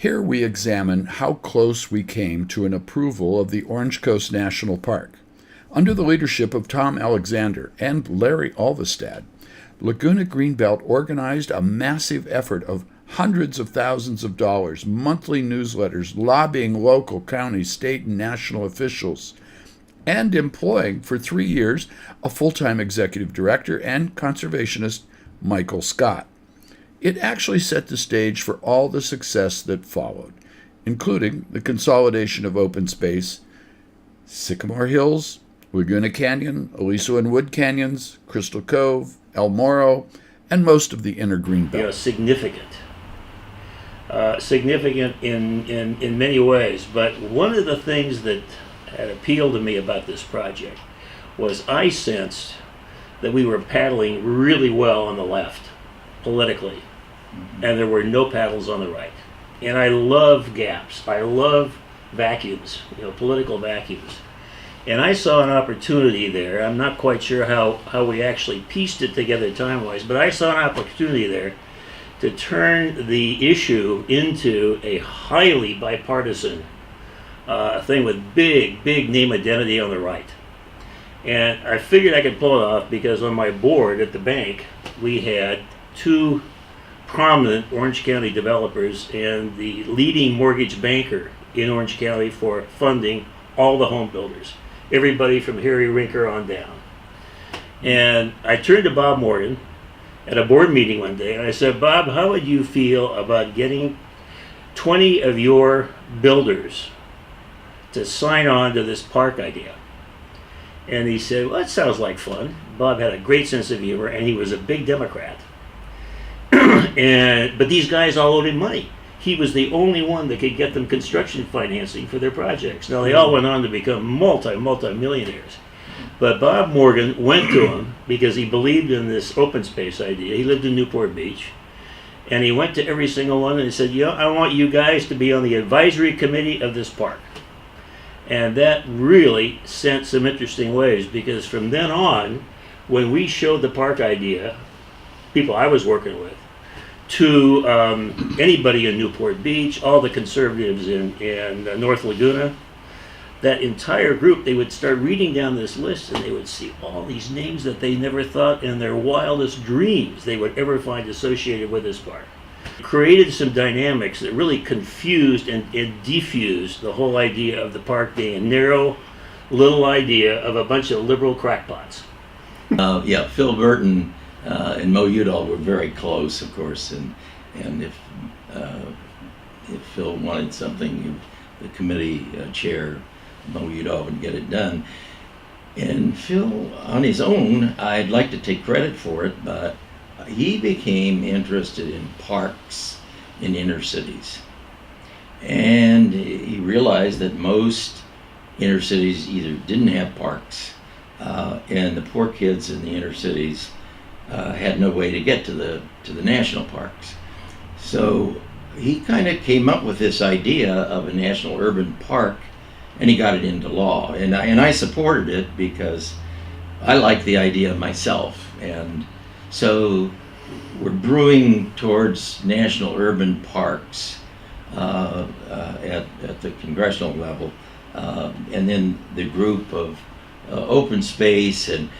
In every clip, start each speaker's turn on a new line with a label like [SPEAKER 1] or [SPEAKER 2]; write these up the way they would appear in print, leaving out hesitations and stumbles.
[SPEAKER 1] Here we examine how close we came to an approval of the Orange Coast National Park. Under the leadership of Tom Alexander and Larry Ulvestad, Laguna Greenbelt organized a massive effort of hundreds of thousands of dollars, monthly newsletters, lobbying local, county, state, and national officials, and employing for 3 years a full-time executive director and conservationist, Michael Scott. It actually set the stage for all the success that followed, including the consolidation of open space, Sycamore Hills, Laguna Canyon, Aliso and Wood Canyons, Crystal Cove, El Morro, and most of the inner Greenbelt.
[SPEAKER 2] You know, significant in many ways. But one of the things that had appealed to me about this project was I sensed that we were paddling really well on the left, politically, and there were no paddles on the right. And I love gaps. I love vacuums, political vacuums. And I saw an opportunity there. I'm not quite sure how we actually pieced it together time-wise, but I saw an opportunity there to turn the issue into a highly bipartisan thing with big name identity on the right. And I figured I could pull it off because on my board at the bank, we had two prominent Orange County developers and the leading mortgage banker in Orange County for funding all the home builders, everybody from Harry Rinker on down. And I turned to Bob Morgan at a board meeting one day and I said, Bob, how would you feel about getting 20 of your builders to sign on to this park idea? And he said, well, that sounds like fun. Bob had a great sense of humor and he was a big Democrat. But these guys all owed him money. He was the only one that could get them construction financing for their projects. Now they all went on to become multi-millionaires. But Bob Morgan went to him because he believed in this open space idea. He lived in Newport Beach. And he went to every single one and he said, I want you guys to be on the advisory committee of this park. And that really sent some interesting waves because from then on, when we showed the park idea, people I was working with, to anybody in Newport Beach, all the conservatives in North Laguna, that entire group, they would start reading down this list and they would see all these names that they never thought in their wildest dreams they would ever find associated with this park. It created some dynamics that really confused and defused the whole idea of the park being a narrow little idea of a bunch of liberal crackpots.
[SPEAKER 3] Phil Burton and Mo Udall were very close, of course, and if Phil wanted something, the committee chair, Mo Udall, would get it done. And Phil, on his own, I'd like to take credit for it, but he became interested in parks in inner cities. And he realized that most inner cities either didn't have parks, and the poor kids in the inner cities had no way to get to the national parks. So he kind of came up with this idea of a national urban park, and he got it into law. And I supported it because I like the idea myself. And so we're brewing towards national urban parks at the congressional level, and then the group of open space and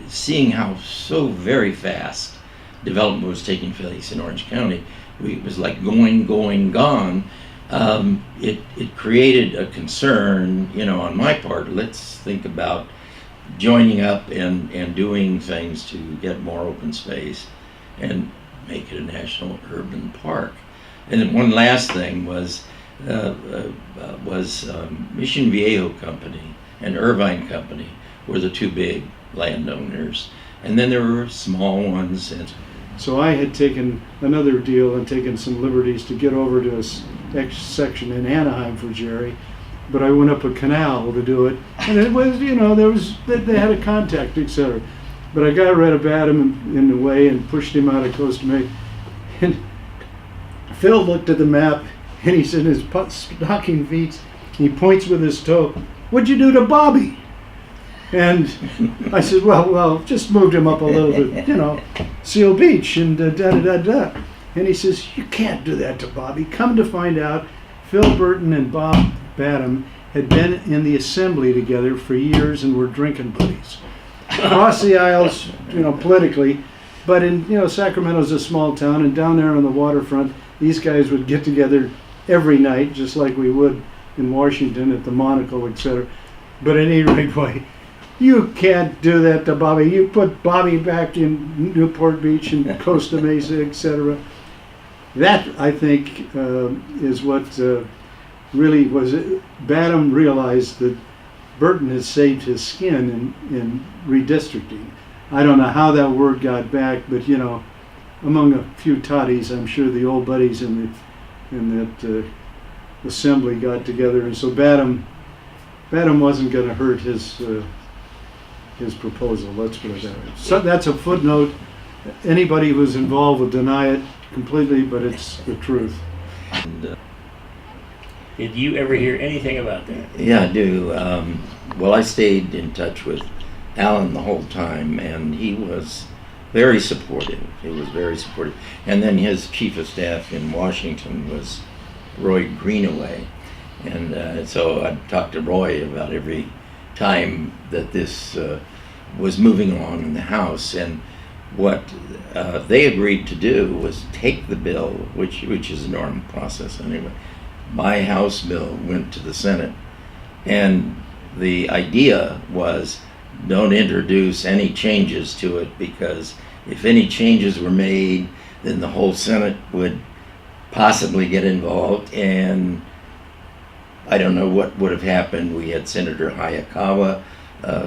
[SPEAKER 3] seeing how so very fast development was taking place in Orange County. It was like going, gone. It created a concern, on my part. Let's think about joining up and doing things to get more open space and make it a national urban park. And then one last thing was Mission Viejo Company and Irvine Company were the two big landowners, and then there were small ones. And
[SPEAKER 4] so I had taken another deal and taken some liberties to get over to a section in Anaheim for Jerry, but I went up a canal to do it, and it was, they had a contact, etc. But I got rid of Badham in the way and pushed him out of Costa Mesa. And Phil looked at the map and he's in his stocking feet. He points with his toe. "What'd you do to Bobby?" And I said, well, just moved him up a little bit, Seal Beach and da-da-da-da. And he says, "You can't do that to Bobby." Come to find out, Phil Burton and Bob Badham had been in the assembly together for years and were drinking buddies. Across the aisles, politically, but in, Sacramento's a small town, and down there on the waterfront, these guys would get together every night, just like we would in Washington at the Monaco, etc. But at any rate, boy, you can't do that to Bobby. You put Bobby back in Newport Beach and Costa Mesa, etc. That, I think, is what really was it. Badham realized that Burton has saved his skin in redistricting. I don't know how that word got back, but among a few toddies, I'm sure the old buddies in that assembly got together, and so Badham wasn't going to hurt his proposal. Let's put it that way. So that's a footnote. Anybody who's involved will deny it completely, but it's the truth.
[SPEAKER 3] And,
[SPEAKER 2] Did you ever hear anything about that?
[SPEAKER 3] yeah, I do. Well, I stayed in touch with Alan the whole time, and he was very supportive. He was very supportive. And then his chief of staff in Washington was Roy Greenaway. And so I talked to Roy about every time that this was moving along in the House. And what they agreed to do was take the bill, which is a normal process anyway. My House bill went to the Senate. And the idea was, don't introduce any changes to it, because if any changes were made, then the whole Senate would possibly get involved, and I don't know what would have happened. We had Senator Hayakawa,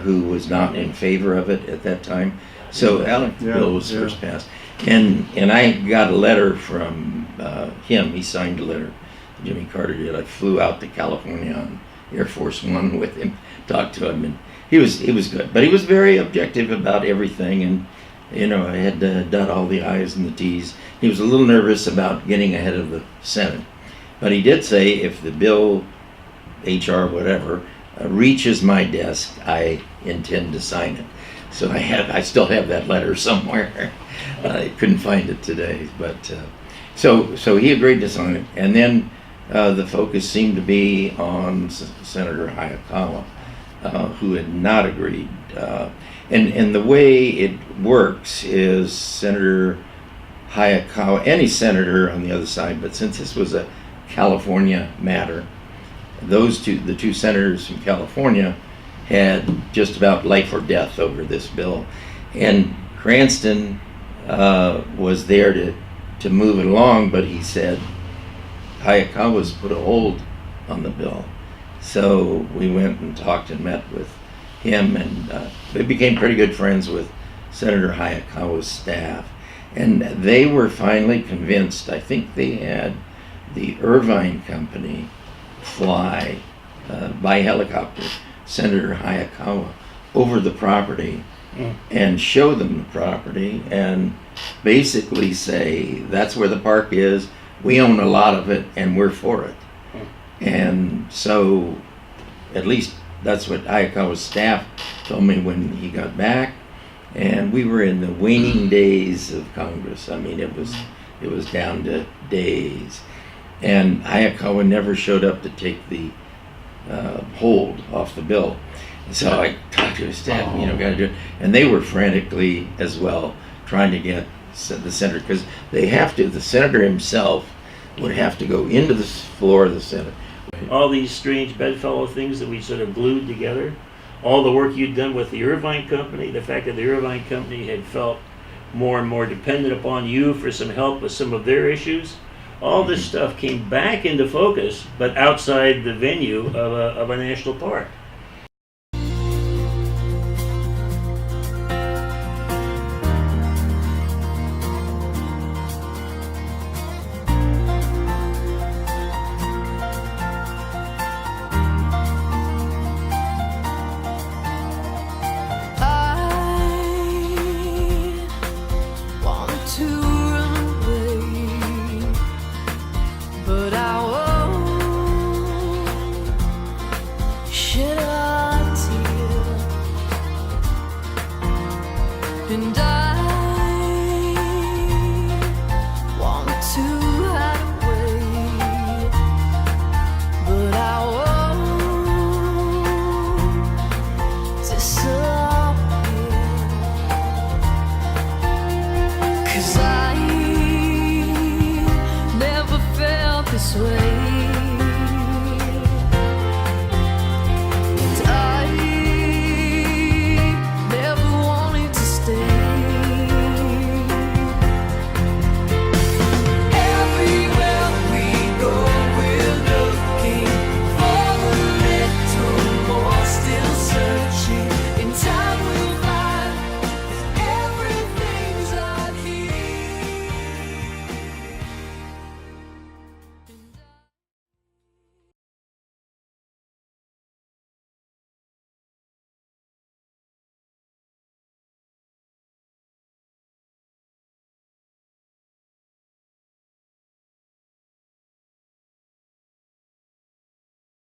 [SPEAKER 3] who was not in favor of it at that time. So Alan's bill was first passed. And I got a letter from him. He signed a letter. Jimmy Carter did. I flew out to California on Air Force One with him, talked to him, and he was good. But he was very objective about everything, and I had dot all the I's and the T's. He was a little nervous about getting ahead of the Senate. But he did say, if the bill, HR, whatever, reaches my desk, I intend to sign it. So I still have that letter somewhere. I couldn't find it today, but so he agreed to sign it, and then the focus seemed to be on Senator Hayakawa, who had not agreed. And the way it works is Senator Hayakawa, any senator on the other side, but since this was a California matter, the two senators from California had just about life or death over this bill. And Cranston was there to move it along, but he said Hayakawa's put a hold on the bill. So we went and talked and met with him, and they became pretty good friends with Senator Hayakawa's staff. And they were finally convinced. I think they had the Irvine Company fly by helicopter Senator Hayakawa over the property and show them the property and basically say, that's where the park is, we own a lot of it, and we're for it. And so, at least that's what Hayakawa's staff told me when he got back. And we were in the waning days of Congress. I mean, it was down to days. And Hayakawa never showed up to take the hold off the bill. So I talked to his staff, got to do it. And they were frantically as well trying to get the senator, because they have to, the senator himself would have to go into the floor of the Senate.
[SPEAKER 2] All these strange bedfellow things that we sort of glued together, all the work you'd done with the Irvine Company, the fact that the Irvine Company had felt more and more dependent upon you for some help with some of their issues, all this stuff came back into focus, but outside the venue of a national park.
[SPEAKER 5] And I want East Side.